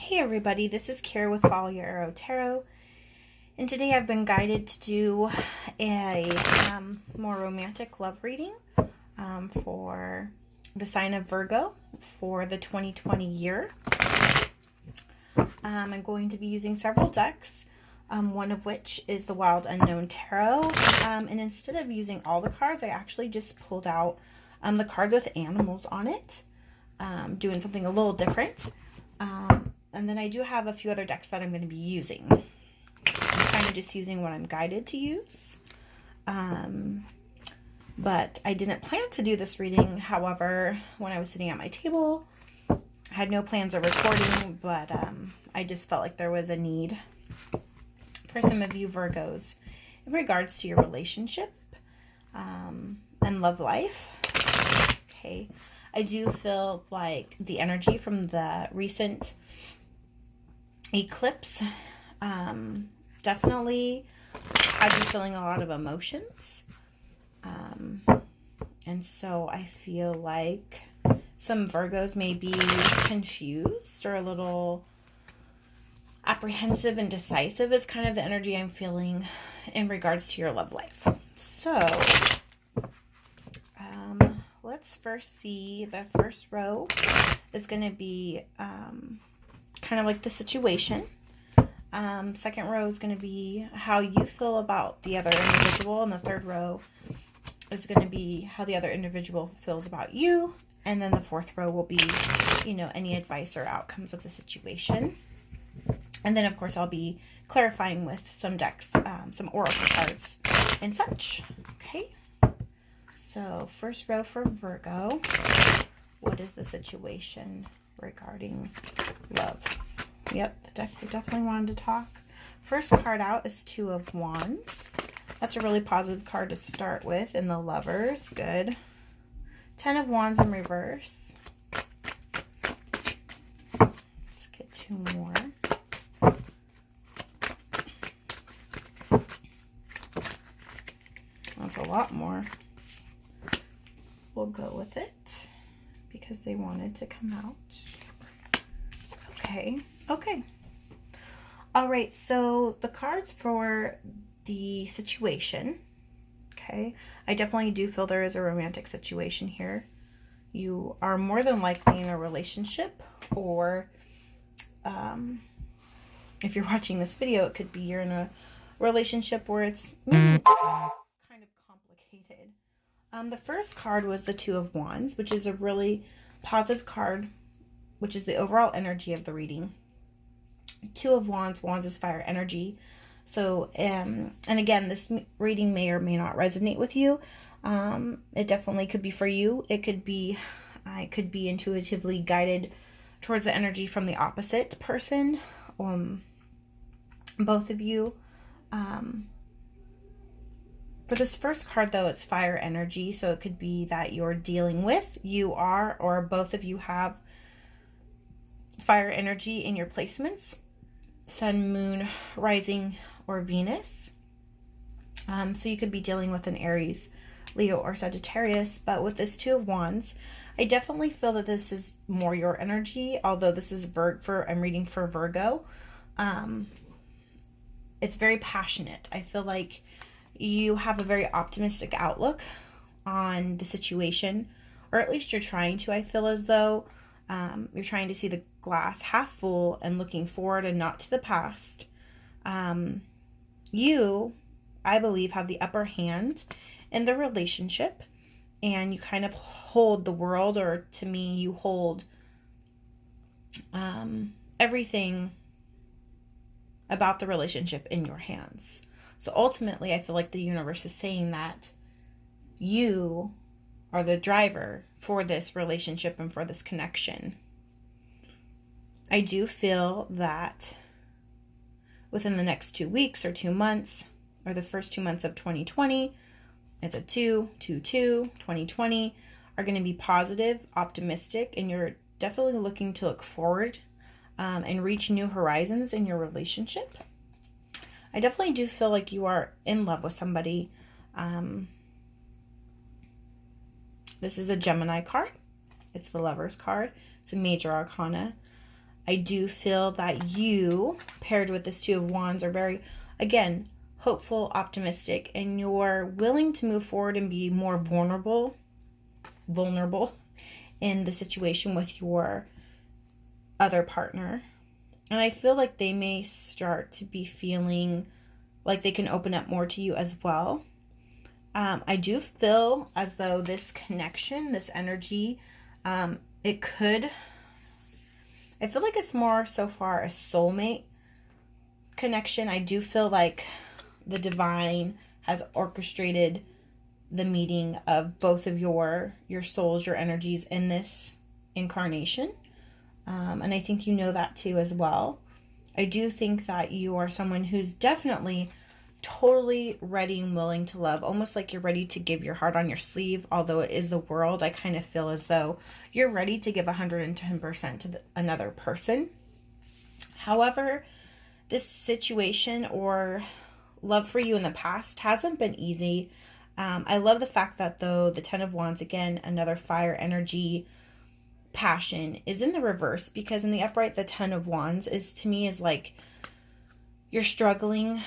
Hey everybody, this is Kara with Follow Your Arrow Tarot, and today I've been guided to do a more romantic love reading for the sign of Virgo for the 2020 year. I'm going to be using several decks, one of which is the Wild Unknown Tarot, and instead of using all the cards, I actually just pulled out the cards with animals on it, doing something a little different. And then I do have a few other decks that I'm going to be using. I'm kind of just using what I'm guided to use. But I didn't plan to do this reading. However, when I was sitting at my table, I had no plans of recording, but I just felt like there was a need for some of you Virgos in regards to your relationship and love life. Okay. I do feel like the energy from the recent eclipse definitely has you feeling a lot of emotions. And so I feel like some Virgos may be confused or a little apprehensive and decisive is kind of the energy I'm feeling in regards to your love life. So let's first see. The first row is going to be kind of like the situation. Second row is going to be how you feel about the other individual, and the third row is going to be how the other individual feels about you, and then the fourth row will be, any advice or outcomes of the situation. And then, of course, I'll be clarifying with some decks, some oracle cards and such. Okay. So, first row for Virgo, what is the situation regarding love? Yep, the deck we definitely wanted to talk. First card out is Two of Wands. That's a really positive card to start with in the Lovers. Good. 10 of Wands in reverse. Let's get two more. That's a lot more. We'll go with it because they wanted to come out. Okay. All right, so the cards for the situation. Okay, I definitely do feel there is a romantic situation here. You are more than likely in a relationship, or if you're watching this video, it could be you're in a relationship where it's kind of complicated. The first card was the Two of Wands, which is a really positive card, which is the overall energy of the reading. Two of Wands, Wands is fire energy. So, and again, this reading may or may not resonate with you. It definitely could be for you. It could be, I could be intuitively guided towards the energy from the opposite person. Both of you. For this first card, though, it's fire energy, so it could be that you're dealing with, you are, or both of you have fire energy in your placements, sun, moon, rising, or Venus. So you could be dealing with an Aries, Leo, or Sagittarius, but with this Two of Wands, I definitely feel that this is more your energy, although this is I'm reading for Virgo. It's very passionate. I feel like you have a very optimistic outlook on the situation, or at least you're trying to. I feel as though you're trying to see the glass half full and looking forward and not to the past. You, I believe, have the upper hand in the relationship, and you kind of hold the world, or to me, you hold everything about the relationship in your hands. So ultimately, I feel like the universe is saying that you are the driver for this relationship and for this connection. I do feel that within the next 2 weeks or 2 months, or the first 2 months of 2020, it's a 2020, are going to be positive, optimistic, and you're definitely looking to look forward and reach new horizons in your relationship. I definitely do feel like you are in love with somebody. This is a Gemini card. It's the Lover's card. It's a major arcana. I do feel that you, paired with this Two of Wands, are very, again, hopeful, optimistic, and you're willing to move forward and be more vulnerable in the situation with your other partner. And I feel like they may start to be feeling like they can open up more to you as well. I do feel as though this connection, this energy, I feel like it's more so far a soulmate connection. I do feel like the divine has orchestrated the meeting of both of your souls, your energies in this incarnation. And I think you know that too as well. I do think that you are someone who's definitely totally ready and willing to love, almost like you're ready to give your heart on your sleeve. Although it is the world, I kind of feel as though you're ready to give 110% to another person. However, this situation or love for you in the past hasn't been easy. I love the fact that, though, the Ten of Wands, again, another fire energy, passion, is in the reverse, because in the upright, the Ten of Wands to me is like you're struggling.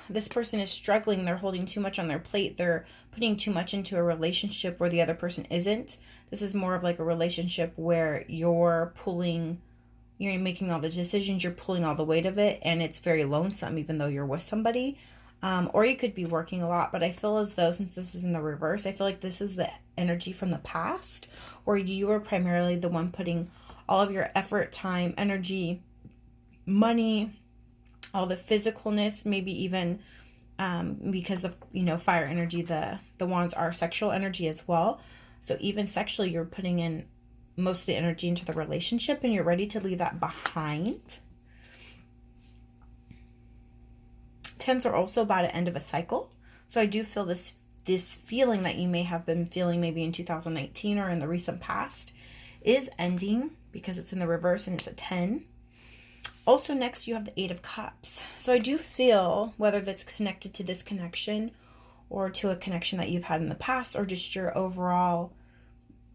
This person is struggling. They're holding too much on their plate. They're putting too much into a relationship where the other person isn't. This is more of like a relationship where you're making all the decisions, you're pulling all the weight of it, and it's very lonesome even though you're with somebody. Or you could be working a lot, but I feel as though, since this is in the reverse, I feel like this is the energy from the past, where you were primarily the one putting all of your effort, time, energy, money, all the physicalness, maybe even because the fire energy, the wands are sexual energy as well. So even sexually, you're putting in most of the energy into the relationship, and you're ready to leave that behind. Tens are also about an end of a cycle. So I do feel this feeling that you may have been feeling maybe in 2019 or in the recent past is ending, because it's in the reverse and it's a 10. Also, next you have the Eight of Cups. So I do feel, whether that's connected to this connection or to a connection that you've had in the past, or just your overall,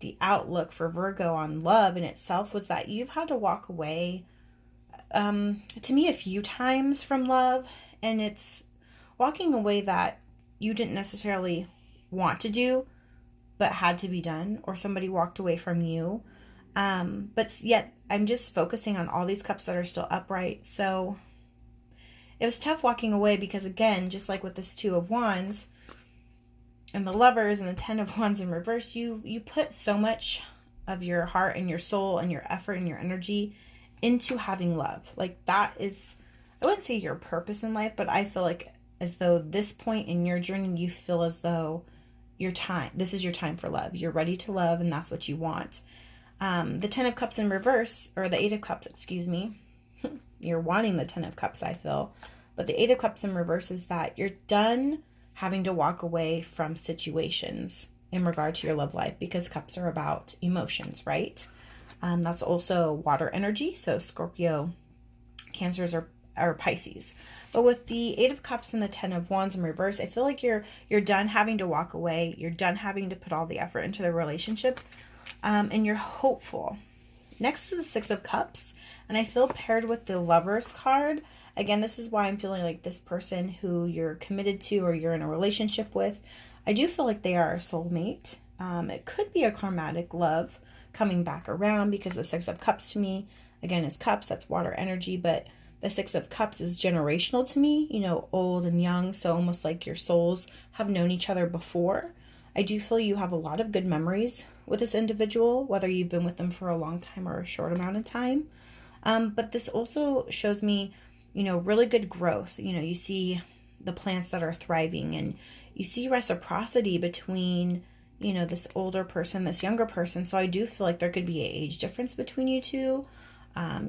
the outlook for Virgo on love in itself, was that you've had to walk away, to me, a few times from love. And it's walking away that you didn't necessarily want to do, but had to be done, or somebody walked away from you. But yet I'm just focusing on all these cups that are still upright. So it was tough walking away, because again, just like with this Two of Wands and the Lovers and the Ten of Wands in reverse, you put so much of your heart and your soul and your effort and your energy into having love. Like, that is, I wouldn't say your purpose in life, but I feel like as though this point in your journey, you feel as though this is your time for love. You're ready to love, and that's what you want. The Ten of Cups in reverse, or the Eight of Cups, excuse me. You're wanting the Ten of Cups, I feel. But the Eight of Cups in reverse is that you're done having to walk away from situations in regard to your love life, because cups are about emotions, right? That's also water energy. So Scorpio, Cancers are Pisces. But with the Eight of Cups and the Ten of Wands in reverse, I feel like you're done having to walk away. You're done having to put all the effort into the relationship. And you're hopeful. Next is the Six of Cups, and I feel paired with the Lovers card. Again, this is why I'm feeling like this person who you're committed to or you're in a relationship with, I do feel like they are a soulmate. It could be a karmatic love coming back around, because the Six of Cups to me, again, is cups, that's water energy, but the Six of Cups is generational to me, old and young, so almost like your souls have known each other before. I do feel you have a lot of good memories with this individual, whether you've been with them for a long time or a short amount of time. But this also shows me, really good growth. You see the plants that are thriving, and you see reciprocity between, this older person, this younger person. So I do feel like there could be an age difference between you two.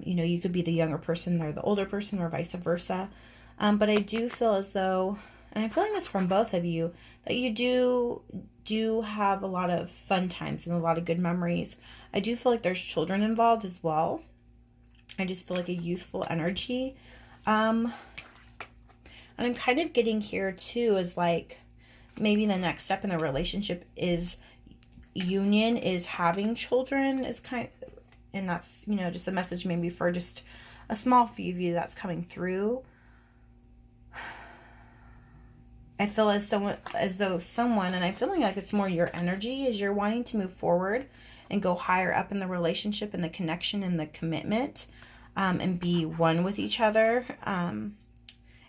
You could be the younger person, they're the older person, or vice versa. But I do feel as though, and I'm feeling this from both of you, that you do have a lot of fun times and a lot of good memories. I do feel like there's children involved as well. I just feel like a youthful energy. And I'm kind of getting here too, is like maybe the next step in the relationship is union, is having children, is kind of, and that's, you know, just a message maybe for just a small few of you that's coming through. I feel as though someone, and I'm feeling like it's more your energy, is you're wanting to move forward and go higher up in the relationship and the connection and the commitment, and be one with each other. And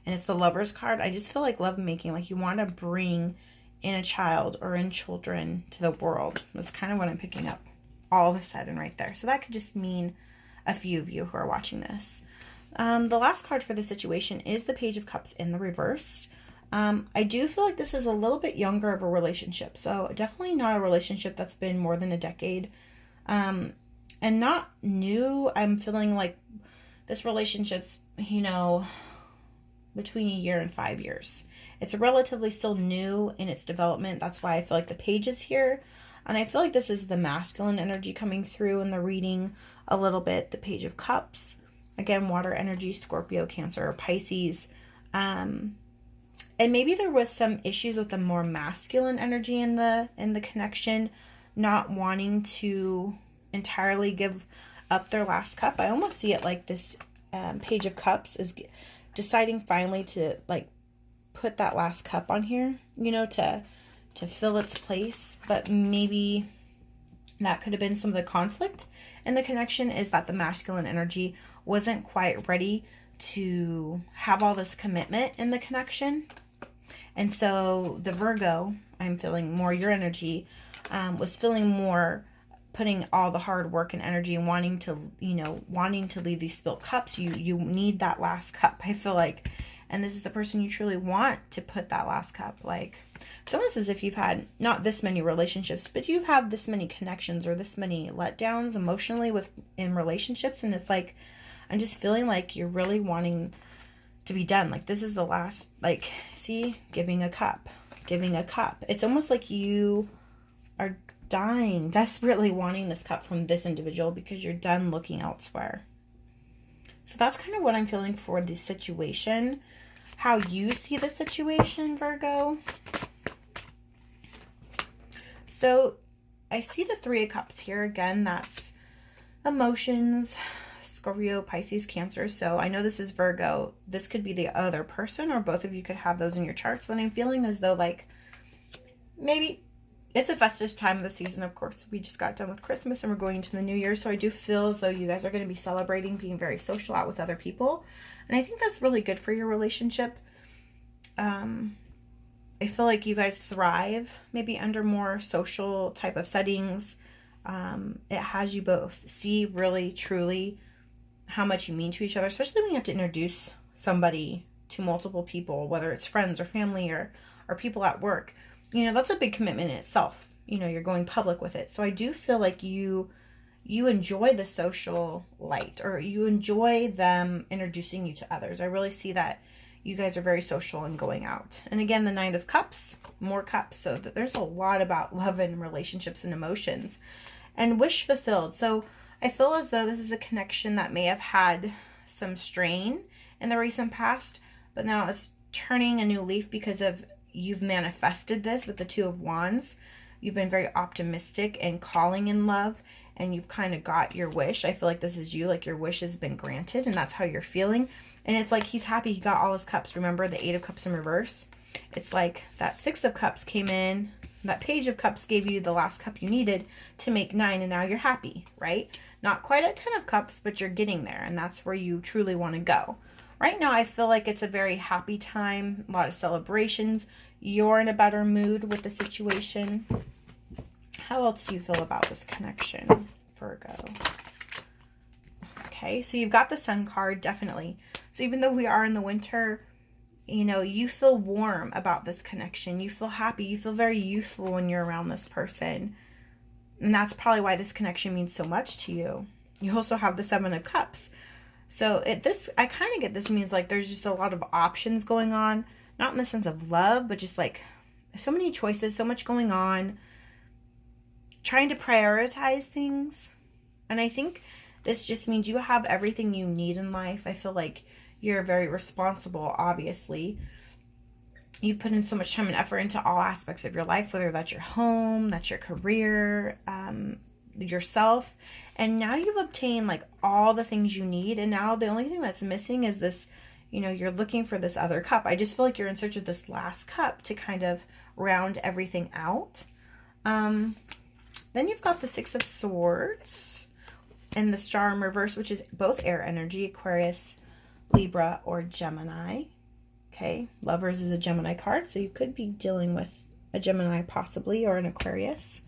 it's the Lover's card. I just feel like lovemaking, like you want to bring in a child or in children to the world. That's kind of what I'm picking up all of a sudden right there. So that could just mean a few of you who are watching this. The last card for the situation is the Page of Cups in the reverse. I do feel like this is a little bit younger of a relationship. So definitely not a relationship that's been more than a decade. And not new. I'm feeling like this relationship's, you know, between a year and 5 years. It's relatively still new in its development. That's why I feel like the page is here. And I feel like this is the masculine energy coming through in the reading a little bit. The Page of Cups. Again, water energy, Scorpio, Cancer, or Pisces. And maybe there was some issues with the more masculine energy in the connection, not wanting to entirely give up their last cup. I almost see it like this Page of Cups is deciding finally to like put that last cup on here, you know, to fill its place. But maybe that could have been some of the conflict in the connection, is that the masculine energy wasn't quite ready to have all this commitment in the connection. And so the Virgo, I'm feeling more your energy, was feeling more putting all the hard work and energy and wanting to leave these spilt cups. You need that last cup, I feel like. And this is the person you truly want to put that last cup. Like, it's almost as if you've had not this many relationships, but you've had this many connections or this many letdowns emotionally in relationships. And it's like, I'm just feeling like you're really wanting to be done. Like, this is the last, like, see, giving a cup. It's almost like you are dying, desperately wanting this cup from this individual because you're done looking elsewhere. So that's kind of what I'm feeling for the situation. How you see the situation, Virgo. So I see the Three of Cups here. Again, that's emotions, Scorpio, Pisces, Cancer. So I know this is Virgo. This could be the other person, or both of you could have those in your charts. But I'm feeling as though, like, maybe it's a festive time of the season. Of course, we just got done with Christmas and we're going into the new year. So I do feel as though you guys are going to be celebrating, being very social out with other people. And I think that's really good for your relationship. I feel like you guys thrive maybe under more social type of settings. It has you both see really, truly how much you mean to each other, especially when you have to introduce somebody to multiple people, whether it's friends or family or people at work. You know, that's a big commitment in itself. You know, you're going public with it. So I do feel like you enjoy the social light, or you enjoy them introducing you to others. I really see that you guys are very social and going out. And again, the Nine of Cups, more cups. So there's a lot about love and relationships and emotions and wish fulfilled. So I feel as though this is a connection that may have had some strain in the recent past, but now it's turning a new leaf because of you've manifested this with the Two of Wands. You've been very optimistic and calling in love, and you've kind of got your wish. I feel like this is you, like your wish has been granted, and that's how you're feeling. And it's like he's happy he got all his cups. Remember the Eight of Cups in reverse? It's like that Six of Cups came in, that Page of Cups gave you the last cup you needed to make 9, and now you're happy, right? Not quite at 10 of Cups, but you're getting there, and that's where you truly want to go. Right now, I feel like it's a very happy time, a lot of celebrations. You're in a better mood with the situation. How else do you feel about this connection, Virgo? Okay, so you've got the Sun card, definitely. So even though we are in the winter, you know, you feel warm about this connection. You feel happy. You feel very youthful when you're around this person. And that's probably why this connection means so much to you. You also have the Seven of Cups. So I kind of get this means like there's just a lot of options going on. Not in the sense of love, but just like so many choices, so much going on. Trying to prioritize things. And I think this just means you have everything you need in life. I feel like you're very responsible, obviously. You've put in so much time and effort into all aspects of your life, whether that's your home, that's your career, yourself. And now you've obtained like all the things you need. And now the only thing that's missing is this, you know, you're looking for this other cup. I just feel like you're in search of this last cup to kind of round everything out. Then you've got the Six of Swords and the Star in reverse, which is both air energy, Aquarius, Libra, or Gemini. Okay, Lovers is a Gemini card, so you could be dealing with a Gemini possibly, or an Aquarius.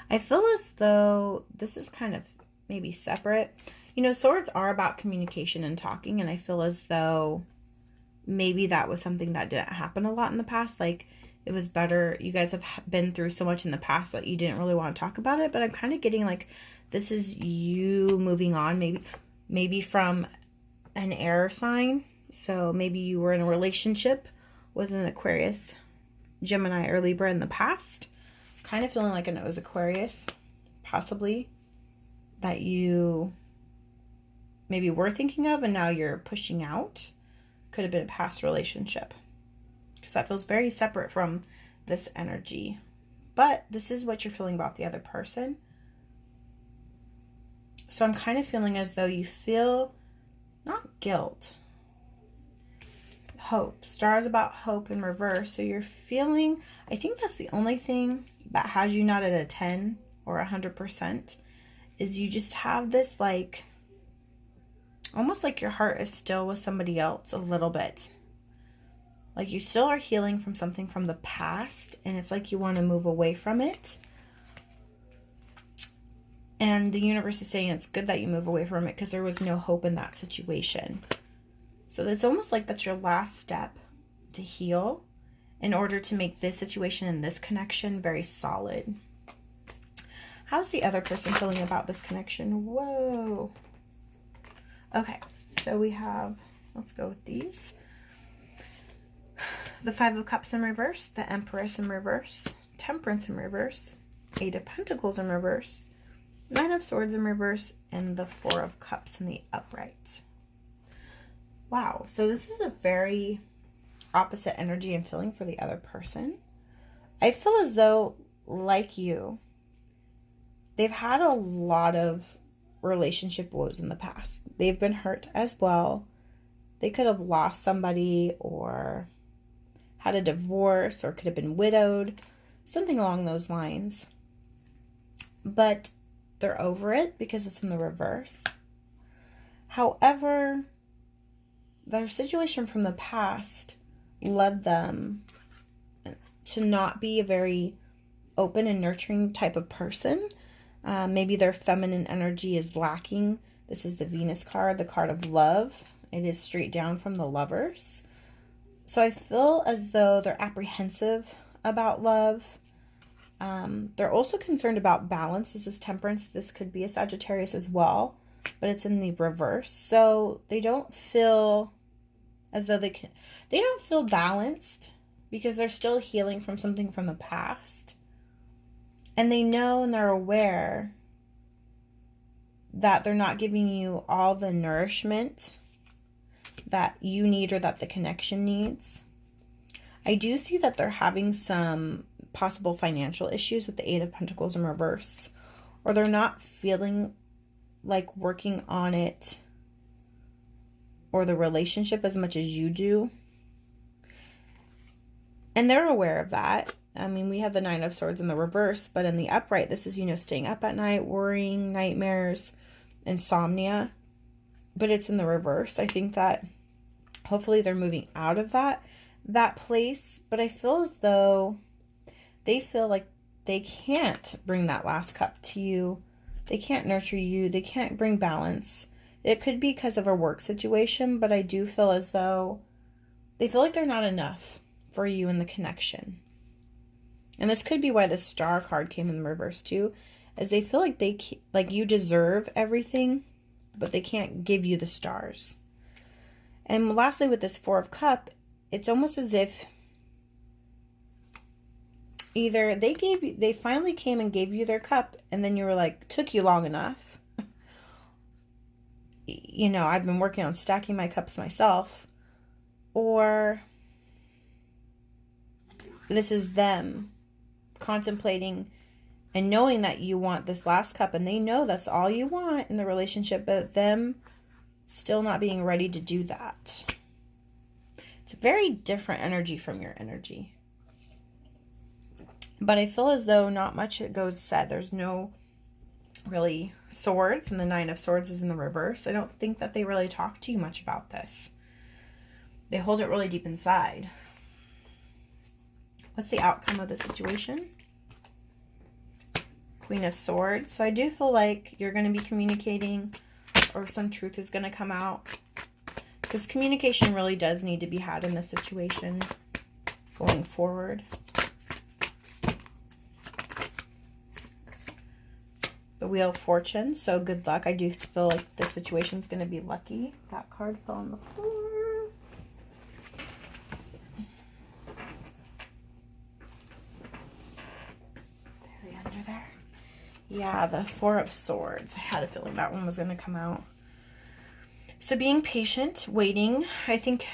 I feel as though this is kind of maybe separate. You know, swords are about communication and talking, and I feel as though maybe that was something that didn't happen a lot in the past. Like, it was better. You guys have been through so much in the past that you didn't really want to talk about it, but I'm kind of getting like this is you moving on, maybe from an air sign. So maybe you were in a relationship with an Aquarius, Gemini, or Libra in the past. Kind of feeling like it was Aquarius, possibly, that you maybe were thinking of and now you're pushing out. Could have been a past relationship, because that feels very separate from this energy. But this is what you're feeling about the other person. So I'm kind of feeling as though you feel not guilt, hope. Stars about hope in reverse. So you're feeling, I think that's the only thing that has you not at a 10 or 100%, is you just have this like, almost like your heart is still with somebody else a little bit. Like you still are healing from something from the past, and it's like you want to move away from it. And the universe is saying it's good that you move away from it because there was no hope in that situation. So it's almost like that's your last step to heal in order to make this situation and this connection very solid. How's the other person feeling about this connection? Whoa. Okay, so we have, let's go with these. The Five of Cups in reverse, the Empress in reverse, Temperance in reverse, Eight of Pentacles in reverse, Nine of Swords in reverse, and the Four of Cups in the upright. Wow, so this is a very opposite energy and feeling for the other person. I feel as though, like you, they've had a lot of relationship woes in the past. They've been hurt as well. They could have lost somebody or had a divorce or could have been widowed, something along those lines. But they're over it because it's in the reverse. However, their situation from the past led them to not be a very open and nurturing type of person. Maybe their feminine energy is lacking. This is the Venus card, the card of love. It is straight down from the Lovers. So I feel as though they're apprehensive about love. They're also concerned about balance. This is Temperance. This could be a Sagittarius as well, but it's in the reverse. So they don't feel as though they don't feel balanced because they're still healing from something from the past. And they know and they're aware that they're not giving you all the nourishment that you need or that the connection needs. I do see that they're having some possible financial issues with the Eight of Pentacles in reverse, or they're not feeling like working on it or the relationship as much as you do. And they're aware of that. I mean, we have the Nine of Swords in the reverse, but in the upright, this is, staying up at night, worrying, nightmares, insomnia, but it's in the reverse. I think that hopefully they're moving out of that place, but I feel as though they feel like they can't bring that last cup to you. They can't nurture you. They can't bring balance. It could be because of a work situation, but I do feel as though they feel like they're not enough for you in the connection. And this could be why the Star card came in the reverse too, as they feel like you deserve everything, but they can't give you the stars. And lastly, with this Four of Cups, it's almost as if either they finally came and gave you their cup, and then you were like, took you long enough. I've been working on stacking my cups myself. Or this is them contemplating and knowing that you want this last cup, and they know that's all you want in the relationship, but them still not being ready to do that. It's a very different energy from your energy. But I feel as though not much goes said. There's no really swords, and the 9 of Swords is in the reverse. I don't think that they really talk to you much about this. They hold it really deep inside. What's the outcome of the situation? Queen of Swords. So I do feel like you're going to be communicating, or some truth is going to come out. Because communication really does need to be had in this situation going forward. The Wheel of Fortune. So good luck. I do feel like this situation is going to be lucky. That card fell on the floor. Yeah, the 4 of Swords. I had a feeling that one was going to come out. So being patient, waiting, I think,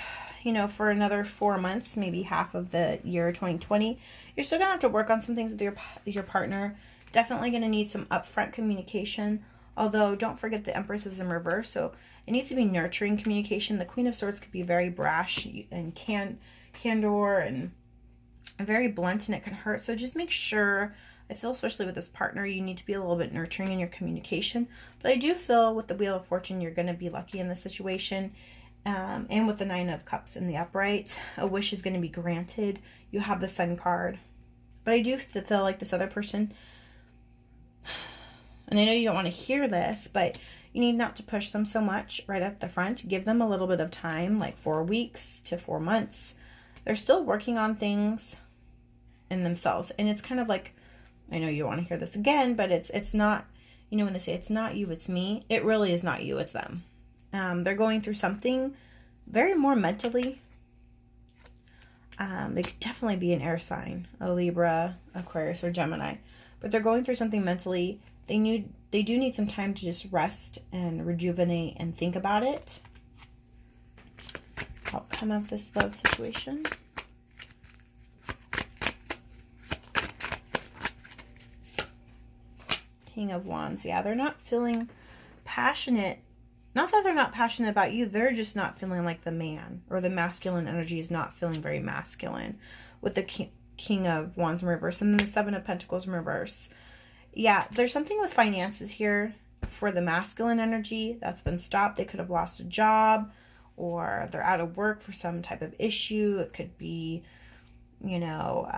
you know, for another 4 months, maybe half of the year 2020, you're still going to have to work on some things with your partner. Definitely going to need some upfront communication. Although, don't forget the Empress is in reverse, so it needs to be nurturing communication. The Queen of Swords could be very brash and candor and very blunt, and it can hurt. So just make sure, I feel especially with this partner, you need to be a little bit nurturing in your communication. But I do feel with the Wheel of Fortune, you're going to be lucky in this situation. And with the 9 of Cups in the upright, a wish is going to be granted. You have the Sun card. But I do feel like this other person, and I know you don't want to hear this, but you need not to push them so much right at the front. Give them a little bit of time, like 4 weeks to 4 months. They're still working on things in themselves. And it's kind of like, I know you want to hear this again, but it's not, you know, when they say it's not you, it's me, it really is not you, it's them. They're going through something very more mentally. They could definitely be an air sign, a Libra, Aquarius, or Gemini, but they're going through something mentally. They do need some time to just rest and rejuvenate and think about it. Outcome of this love situation. King of Wands. Yeah, they're not feeling passionate. Not that they're not passionate about you. They're just not feeling like the man, or the masculine energy is not feeling very masculine with the King of Wands in reverse, and then the 7 of Pentacles in reverse. Yeah, there's something with finances here for the masculine energy that's been stopped. They could have lost a job, or they're out of work for some type of issue. It could be, you know,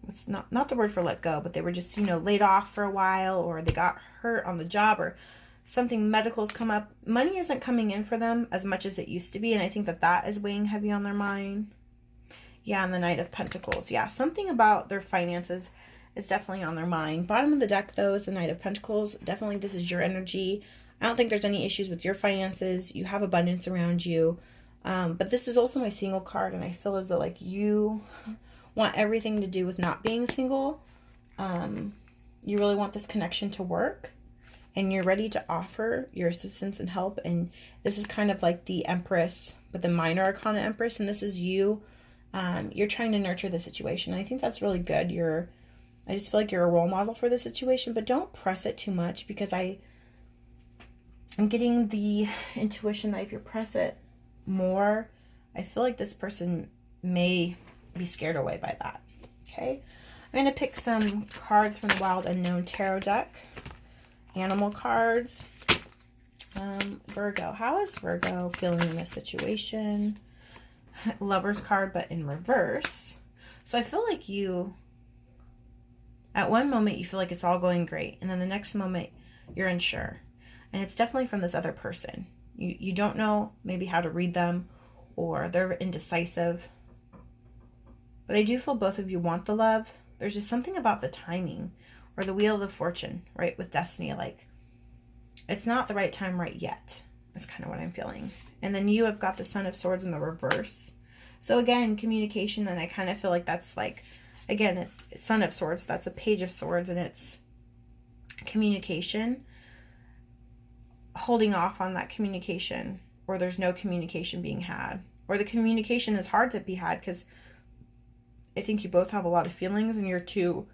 it's not the word for let go, but they were just, you know, laid off for a while, or they got hurt on the job, or something medical's come up. Money isn't coming in for them as much as it used to be, and I think that is weighing heavy on their mind. Yeah, and the Knight of Pentacles. Yeah, something about their finances is definitely on their mind. Bottom of the deck, though, is the Knight of Pentacles. Definitely this is your energy. I don't think there's any issues with your finances. You have abundance around you. But this is also my single card, and I feel as though, like, you want everything to do with not being single. You really want this connection to work, and you're ready to offer your assistance and help. And this is kind of like the Empress, but the minor arcana Empress, and this is you. You're trying to nurture the situation. I think that's really good. I just feel like you're a role model for the situation, but don't press it too much, because I'm getting the intuition that if you press it more, I feel like this person may be scared away by that. Okay, I'm going to pick some cards from the Wild Unknown Tarot deck. Animal cards. Virgo. How is Virgo feeling in this situation? Lover's card, but in reverse. So I feel like you, at one moment, you feel like it's all going great, and then the next moment, you're unsure. And it's definitely from this other person. You don't know maybe how to read them, or they're indecisive. But I do feel both of you want the love. There's just something about the timing, or the Wheel of the Fortune, right, with destiny. Like, it's not the right time right yet. That's kind of what I'm feeling. And then you have got the Son of Swords in the reverse. So again, communication, and I kind of feel like that's like, again, it's Son of Swords. That's a Page of Swords, and it's communication. Holding off on that communication, or there's no communication being had, or the communication is hard to be had because I think you both have a lot of feelings and you're too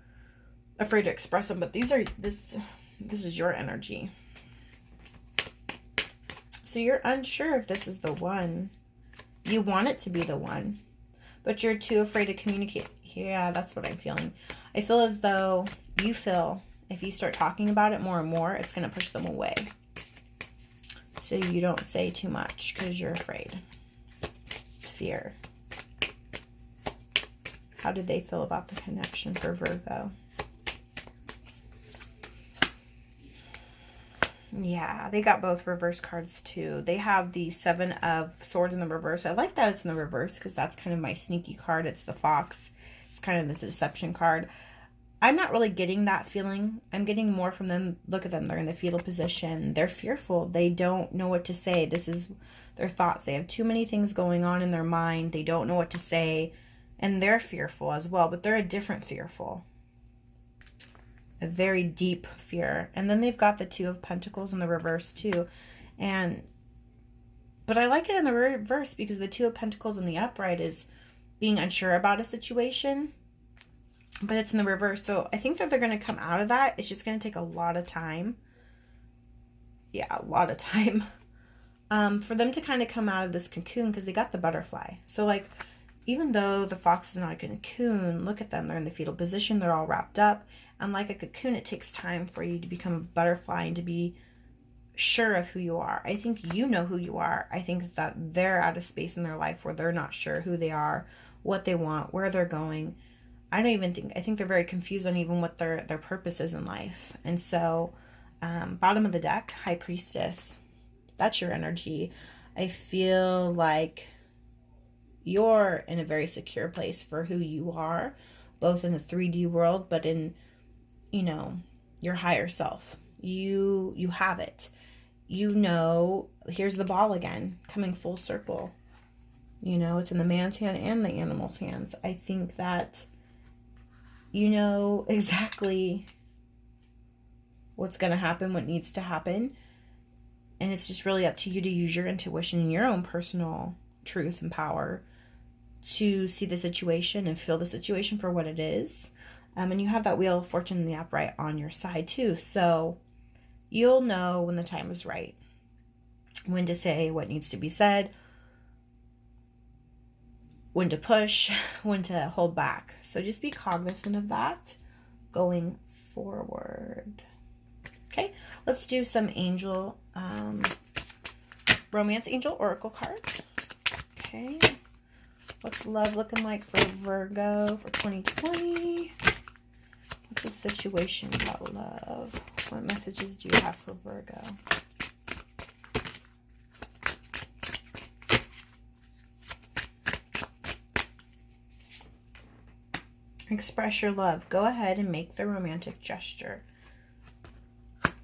afraid to express them, but this is your energy. So you're unsure if this is the one. You want it to be the one, but you're too afraid to communicate. Yeah, that's what I'm feeling. I feel as though you feel if you start talking about it more and more, it's going to push them away. So you don't say too much because you're afraid. It's fear. How did they feel about the connection for Virgo? Yeah, they got both reverse cards too. They have the 7 of Swords in the reverse. I like that it's in the reverse because that's kind of my sneaky card. It's the fox. It's kind of the deception card. I'm not really getting that feeling. I'm getting more from them. Look at them. They're in the fetal position. They're fearful. They don't know what to say. This is their thoughts. They have too many things going on in their mind. They don't know what to say. And they're fearful as well. But they're a different fearful. A very deep fear. And then they've got the 2 of Pentacles in the reverse too. But I like it in the reverse because the 2 of Pentacles in the upright is being unsure about a situation. But it's in the reverse. So I think that they're going to come out of that. It's just going to take a lot of time. Yeah, a lot of time. For them to kind of come out of this cocoon because they got the butterfly. So like, even though the fox is not a cocoon, look at them. They're in the fetal position. They're all wrapped up. And like a cocoon, it takes time for you to become a butterfly and to be sure of who you are. I think you know who you are. I think that they're at a space in their life where they're not sure who they are, what they want, where they're going. I think they're very confused on even what their purpose is in life. And so, bottom of the deck, High Priestess, that's your energy. I feel like you're in a very secure place for who you are, both in the 3D world, but in, your higher self. You have it. Here's the ball again, coming full circle. It's in the man's hand and the animal's hands. I think that you know exactly what's going to happen, what needs to happen. And it's just really up to you to use your intuition and your own personal truth and power to see the situation and feel the situation for what it is. And you have that Wheel of Fortune in the upright on your side too. So you'll know when the time is right, when to say what needs to be said, when to push, when to hold back. So just be cognizant of that going forward. Okay, let's do some romance angel oracle cards. Okay, what's love looking like for Virgo for 2020? What's the situation about love? What messages do you have for Virgo? Express your love. Go ahead and make the romantic gesture.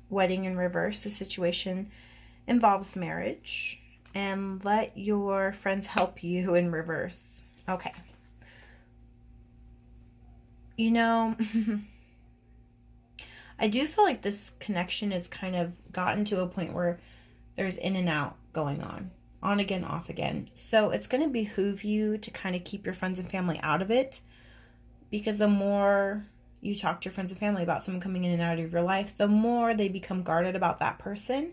Wedding in reverse. The situation involves marriage. And let your friends help you in reverse. Okay. I do feel like this connection has kind of gotten to a point where there's in and out going on again, off again. So it's going to behoove you to kind of keep your friends and family out of it. Because the more you talk to your friends and family about someone coming in and out of your life, the more they become guarded about that person.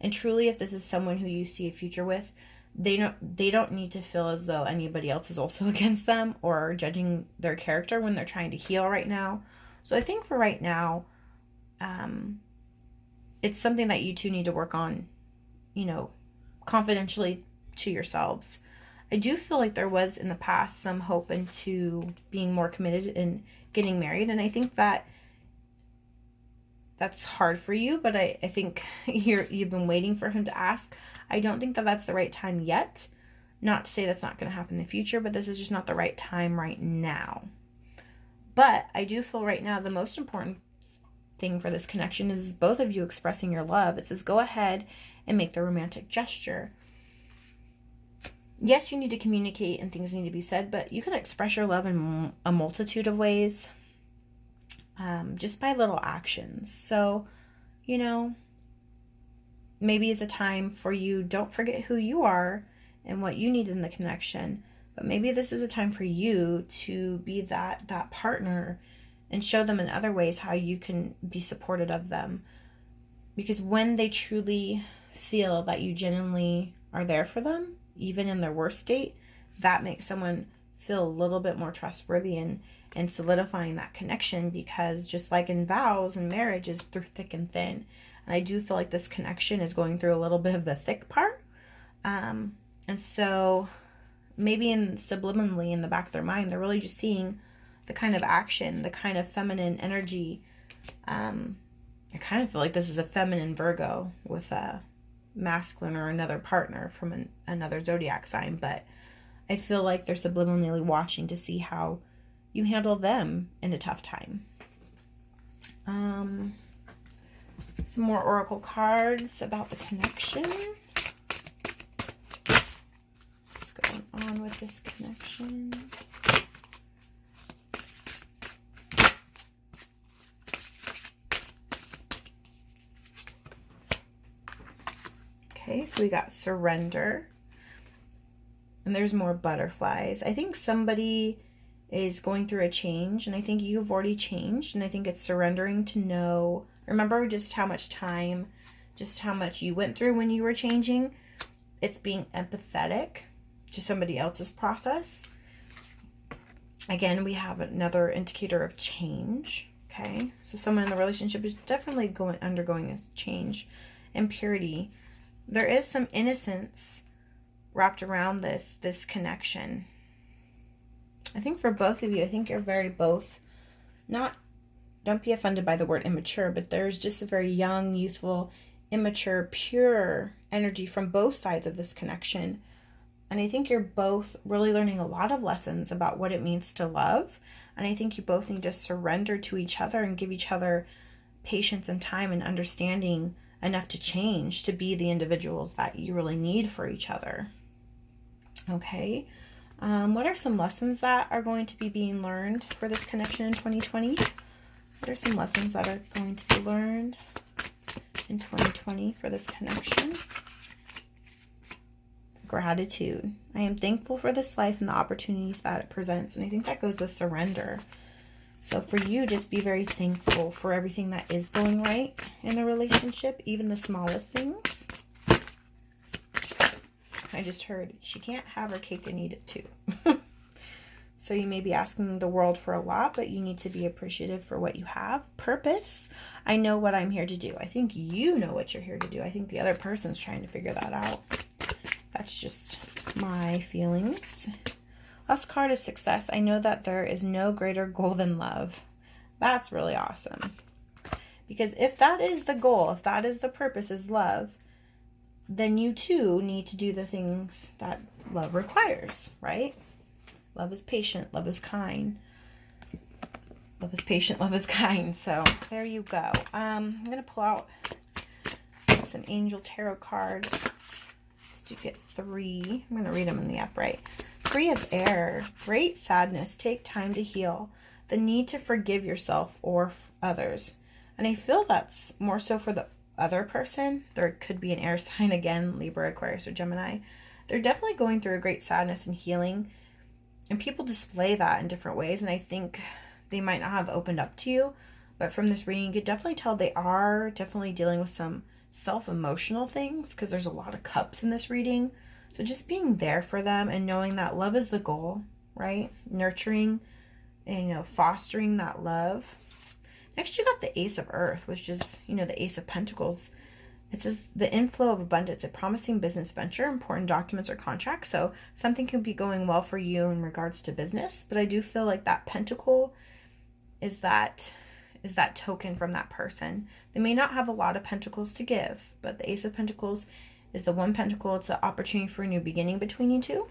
And truly, if this is someone who you see a future with, they don't need to feel as though anybody else is also against them or judging their character when they're trying to heal right now. So I think for right now, it's something that you two need to work on, confidentially to yourselves. I do feel like there was in the past some hope into being more committed and getting married. And I think that that's hard for you, but I think you've been waiting for him to ask. I don't think that that's the right time yet. Not to say that's not going to happen in the future, but this is just not the right time right now. But I do feel right now the most important thing for this connection is both of you expressing your love. It says go ahead and make the romantic gesture. Yes, you need to communicate and things need to be said, but you can express your love in a multitude of ways, just by little actions. So, maybe it's a time for you, don't forget who you are and what you need in the connection, But maybe this is a time for you to be that partner and show them in other ways how you can be supportive of them. Because when they truly feel that you genuinely are there for them, even in their worst state, that makes someone feel a little bit more trustworthy and solidifying that connection. Because just like in vows and marriage is through thick and thin. And I do feel like this connection is going through a little bit of the thick part. And so maybe subliminally in the back of their mind, they're really just seeing the kind of action, the kind of feminine energy. I kind of feel like this is a feminine Virgo with a masculine or another partner from another zodiac sign. But I feel like they're subliminally watching to see how you handle them in a tough time. Some more oracle cards about the connection. What's going on with this connection? Okay, so we got surrender. And there's more butterflies. I think somebody is going through a change, and I think you've already changed, and I think it's surrendering to know, remember just how much time, just how much you went through when you were changing. It's being empathetic to somebody else's process. Again, we have another indicator of change. Okay, so someone in the relationship is definitely undergoing a change and purity. There is some innocence wrapped around this connection. I think for both of you, I think you're very both don't be offended by the word immature, but there's just a very young, youthful, immature, pure energy from both sides of this connection. And I think you're both really learning a lot of lessons about what it means to love. And I think you both need to surrender to each other and give each other patience and time and understanding enough to change, to be the individuals that you really need for each other. Okay. What are some lessons that are going to be being learned for this connection in 2020? What are some lessons that are going to be learned in 2020 for this connection? Gratitude. I am thankful for this life and the opportunities that it presents. And I think that goes with surrender. So for you, just be very thankful for everything that is going right in the relationship, even the smallest things. I just heard she can't have her cake and eat it too. So you may be asking the world for a lot, but you need to be appreciative for what you have. Purpose. I know what I'm here to do. I think you know what you're here to do. I think the other person's trying to figure that out. That's just my feelings. Last card is success. I know that there is no greater goal than love. That's really awesome. Because if that is the goal, if that is the purpose, is love, then you too need to do the things that love requires, right? Love is patient. Love is kind. Love is patient. Love is kind. So there you go. I'm going to pull out some angel tarot cards. Let's get 3. I'm going to read them in the upright. 3 of air. Great sadness. Take time to heal. The need to forgive yourself or others. And I feel that's more so for the other person. There could be an air sign again, Libra, Aquarius, or Gemini. They're definitely going through a great sadness and healing. And people display that in different ways. And I think they might not have opened up to you. But from this reading, you could definitely tell they are definitely dealing with some self-emotional things. Because there's a lot of cups in this reading. So just being there for them and knowing that love is the goal, right? Nurturing and, fostering that love. Next, you got the Ace of Earth, which is, the Ace of Pentacles. It says the inflow of abundance, a promising business venture, important documents or contracts. So something could be going well for you in regards to business. But I do feel like that pentacle is that token from that person. They may not have a lot of pentacles to give, but the Ace of Pentacles is the one pentacle. It's an opportunity for a new beginning between you two.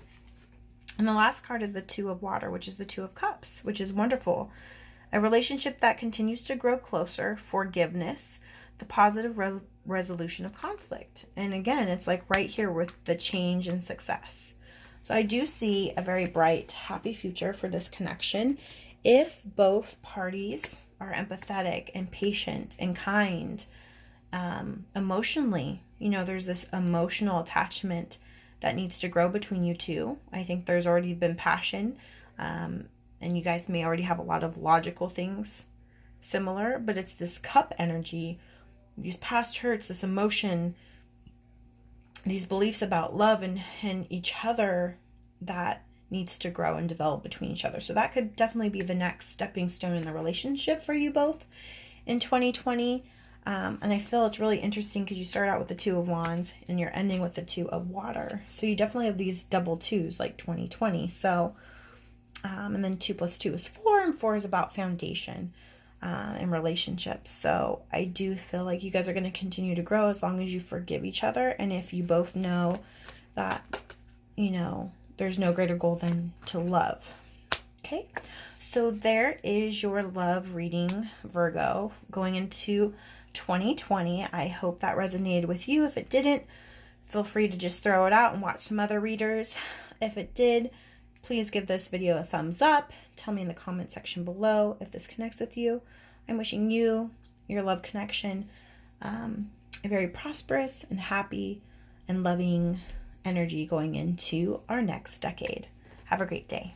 And the last card is the Two of Water, which is the Two of Cups, which is wonderful. A relationship that continues to grow closer, forgiveness, the positive resolution of conflict. And again, it's like right here with the change and success. So I do see a very bright, happy future for this connection if both parties are empathetic and patient and kind, emotionally. There's this emotional attachment that needs to grow between you two. I think there's already been passion, and you guys may already have a lot of logical things similar, but it's this cup energy, these past hurts, this emotion, these beliefs about love and each other that needs to grow and develop between each other. So that could definitely be the next stepping stone in the relationship for you both in 2020. And I feel it's really interesting because you start out with the Two of Wands and you're ending with the Two of Water. So you definitely have these double twos like 2020. So, and then 2 + 2 is 4, and 4 is about foundation in relationships. So I do feel like you guys are going to continue to grow as long as you forgive each other. And if you both know that, you know, there's no greater goal than to love. Okay, so there is your love reading, Virgo, going into 2020. I hope that resonated with you. If it didn't, feel free to just throw it out and watch some other readers. If it did, please give this video a thumbs up. Tell me in the comment section below if this connects with you. I'm wishing you, your love connection, a very prosperous and happy and loving energy going into our next decade. Have a great day.